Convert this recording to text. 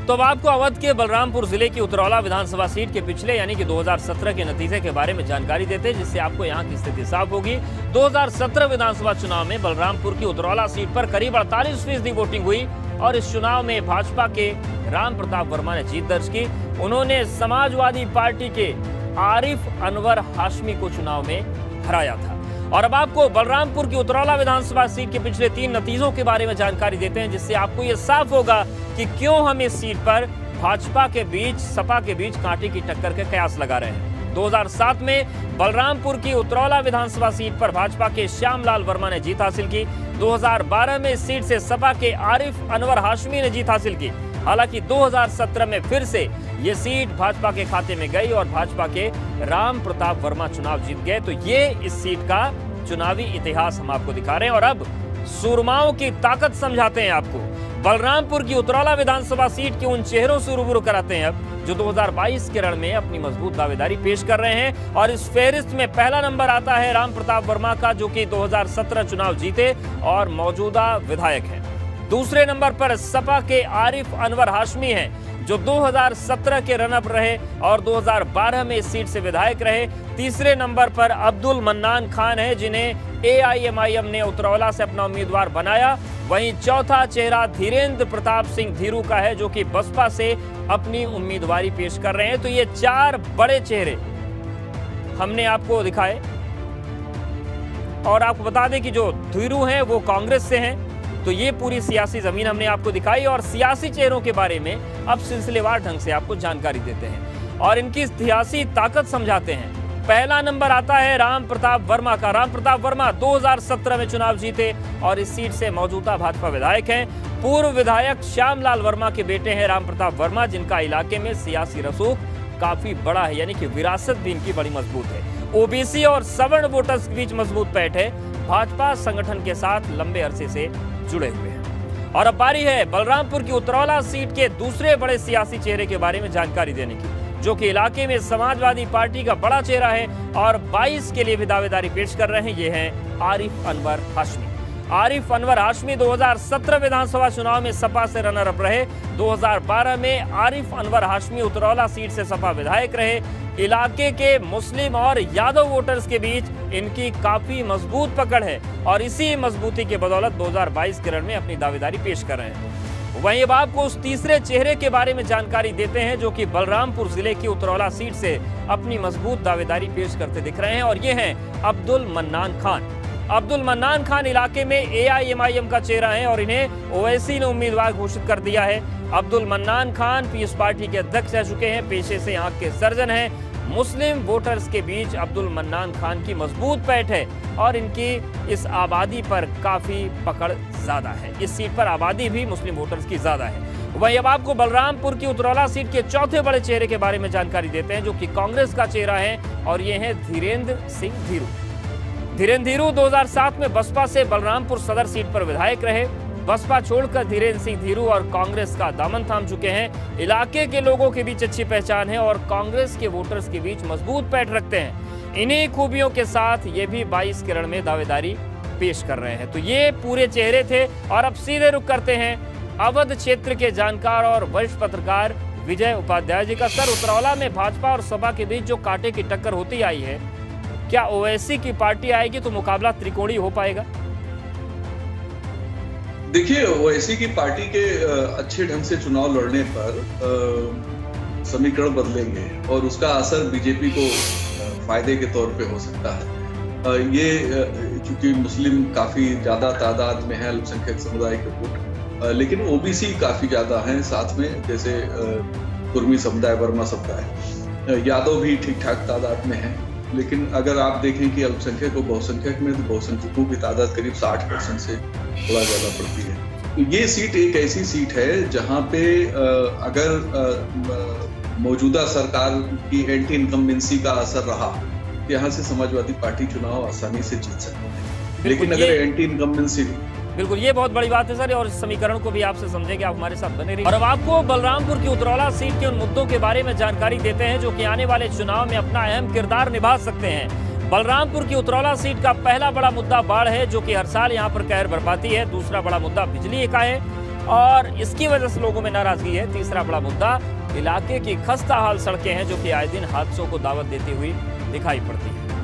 तो अब आपको अवध के बलरामपुर जिले की उतरौला विधानसभा सीट के पिछले यानी कि 2017 के नतीजे के बारे में जानकारी देते हैं, जिससे आपको यहां की स्थिति साफ होगी। 2017 विधानसभा चुनाव में बलरामपुर की उतरौला सीट पर करीब 48% वोटिंग हुई और इस चुनाव में भाजपा के राम प्रताप वर्मा ने जीत दर्ज की। उन्होंने समाजवादी पार्टी के आरिफ अनवर हाशमी को चुनाव में हराया था। और अब आपको बलरामपुर की उतरौला विधानसभा सीट के पिछले 3 नतीजों के बारे में जानकारी देते हैं, जिससे आपको यह साफ होगा कि क्यों हम इस सीट पर भाजपा के बीच सपा के बीच कांटे की टक्कर के कयास लगा रहे हैं। 2007 में बलरामपुर की उतरौला विधानसभा सीट पर भाजपा के श्यामलाल वर्मा ने जीत हासिल की। 2012 में इस सीट से सपा के आरिफ अनवर हाशमी ने जीत हासिल की। हालांकि 2017 में फिर से ये सीट भाजपा के खाते में गई और भाजपा के राम प्रताप वर्मा चुनाव जीत गए। तो ये इस सीट का चुनावी इतिहास हम आपको दिखा रहे हैं और अब सूरमाओं की ताकत समझाते हैं आपको। बलरामपुर की उतरौला विधानसभा सीट के उन चेहरों से रूबरू कराते हैं अब जो 2022 के रण में अपनी मजबूत दावेदारी पेश कर रहे हैं। और इस फेहरिस्त में पहला नंबर आता है राम प्रताप वर्मा का, जो कि 2017 चुनाव जीते और मौजूदा विधायक हैं। दूसरे नंबर पर सपा के आरिफ अनवर हाशमी हैं, जो 2017 के रनअप रहे और 2012 में इस सीट से विधायक रहे। तीसरे नंबर पर अब्दुल मन्नान खान है, जिन्हें एआईएमआईएम ने उतरौला से अपना उम्मीदवार बनाया। वहीं चौथा चेहरा धीरेन्द्र प्रताप सिंह धीरू का है, जो कि बसपा से अपनी उम्मीदवारी पेश कर रहे हैं। तो ये 4 बड़े चेहरे हमने आपको दिखाए और आपको बता दें कि जो धीरू हैं वो कांग्रेस से हैं। तो ये पूरी सियासी जमीन हमने आपको दिखाई और सियासी चेहरों के बारे में अब सिलसिलेवार ढंग से आपको जानकारी देते हैं और इनकी सियासी ताकत समझाते हैं। पहला नंबर आता है राम प्रताप वर्मा का। राम प्रताप वर्मा 2017 में चुनाव जीते और इस सीट से मौजूदा भाजपा विधायक हैं। पूर्व विधायक श्यामलाल वर्मा के बेटे हैं राम प्रताप वर्मा, जिनका इलाके में सियासी रसूख काफी बड़ा है, यानी कि विरासत भी इनकी बड़ी मजबूत है। ओबीसी और सवर्ण वोटर्स के बीच मजबूत पैठ है। भाजपा संगठन के साथ लंबे अरसे से जुड़े हुए हैं। और अब बारी है बलरामपुर की उतरौला सीट के दूसरे बड़े सियासी चेहरे के बारे में जानकारी देने की, जो कि इलाके में समाजवादी पार्टी का बड़ा चेहरा है और 22 के लिए भी दावेदारी पेश कर रहे हैं। ये हैं आरिफ अनवर हाशमी। आरिफ अनवर हाशमी 2017 विधानसभा चुनाव में सपा से रनर अप रहे। 2012 में आरिफ अनवर हाशमी उतरौला सीट से सपा विधायक रहे। इलाके के मुस्लिम और यादव वोटर्स के बीच इनकी काफी मजबूत पकड़ है और इसी मजबूती के बदौलत 2022 के रण में अपनी दावेदारी पेश कर रहे हैं। वहीं अब आपको उस तीसरे चेहरे के बारे में जानकारी देते हैं, जो कि बलरामपुर जिले की उतरौला सीट से अपनी मजबूत दावेदारी पेश करते दिख रहे हैं और ये हैं अब्दुल मन्नान खान। अब्दुल मन्नान खान इलाके में एआईएमआईएम का चेहरा है और इन्हें ओवैसी ने उम्मीदवार घोषित कर दिया है। Abdul mannan Khan PS party के अध्यक्ष रह चुके हैं, पेशे से आंख के सर्जन हैं। मुस्लिम वोटर्स के बीच अब्दुल मन्नान खान की मजबूत पैठ है और इनकी इस आबादी पर काफी पकड़ ज्यादा है। इस सीट पर आबादी भी मुस्लिम वोटर्स की ज्यादा है। वहीं अब आपको बलरामपुर की उतरौला सीट के चौथे बड़े चेहरे के बारे में जानकारी देते हैं, जो कि कांग्रेस का चेहरा है और ये है धीरेन्द्र सिंह धीरू। धीरेन्द्र धीरू 2007 में बसपा से बलरामपुर सदर सीट पर विधायक रहे। बसपा छोड़कर धीरेन्द्र सिंह धीरू और कांग्रेस का दामन थाम चुके हैं। इलाके के लोगों के बीच अच्छी पहचान है और कांग्रेस के वोटर्स के बीच मजबूत पैठ रखते हैं। इन्हीं खूबियों के साथ ये भी 22 के रण में दावेदारी पेश कर रहे हैं। तो ये पूरे चेहरे थे और अब सीधे रुख करते हैं अवध क्षेत्र के जानकार और वरिष्ठ पत्रकार विजय उपाध्याय जी का। सर, उतरौला में भाजपा और सपा के बीच जो कांटे की टक्कर होती आई है, क्या ओवैसी की पार्टी आएगी तो मुकाबला त्रिकोणीय हो पाएगा? देखिए, ओवैसी की पार्टी के अच्छे ढंग से चुनाव लड़ने पर समीकरण बदलेंगे और उसका असर बीजेपी को फायदे के तौर पे हो सकता है। ये चूंकि मुस्लिम काफी ज्यादा तादाद में है, अल्पसंख्यक समुदाय के वोट, लेकिन ओबीसी काफी ज्यादा हैं साथ में, जैसे कुर्मी समुदाय, वर्मा समुदाय, यादव भी ठीक ठाक तादाद में है। लेकिन अगर आप देखें कि अल्पसंख्यक और बहुसंख्यक में, तो बहुसंख्यकों की तादाद करीब 60% से थोड़ा ज्यादा पड़ती है। तो ये सीट एक ऐसी सीट है जहां पे अगर मौजूदा सरकार की एंटी इनकम्बेंसी का असर रहा तो यहाँ से समाजवादी पार्टी चुनाव आसानी से जीत सकती है। लेकिन अगर एंटी इनकम्बेंसी, बिल्कुल ये बहुत बड़ी बात है सर, और इस समीकरण को भी आपसे समझेंगे, आप हमारे साथ बने रहिए। और अब आपको बलरामपुर की उतरौला सीट के उन मुद्दों के बारे में जानकारी देते हैं जो कि आने वाले चुनाव में अपना अहम किरदार निभा सकते हैं। बलरामपुर की उतरौला सीट का पहला बड़ा मुद्दा बाढ़ है, जो कि हर साल यहाँ पर कहर बरपाती है। दूसरा बड़ा मुद्दा बिजली का है और इसकी वजह से लोगों में नाराजगी है। तीसरा बड़ा मुद्दा इलाके की खस्ता हाल सड़कें हैं, जो कि आए दिन हादसों को दावत देती हुई दिखाई पड़ती हैं।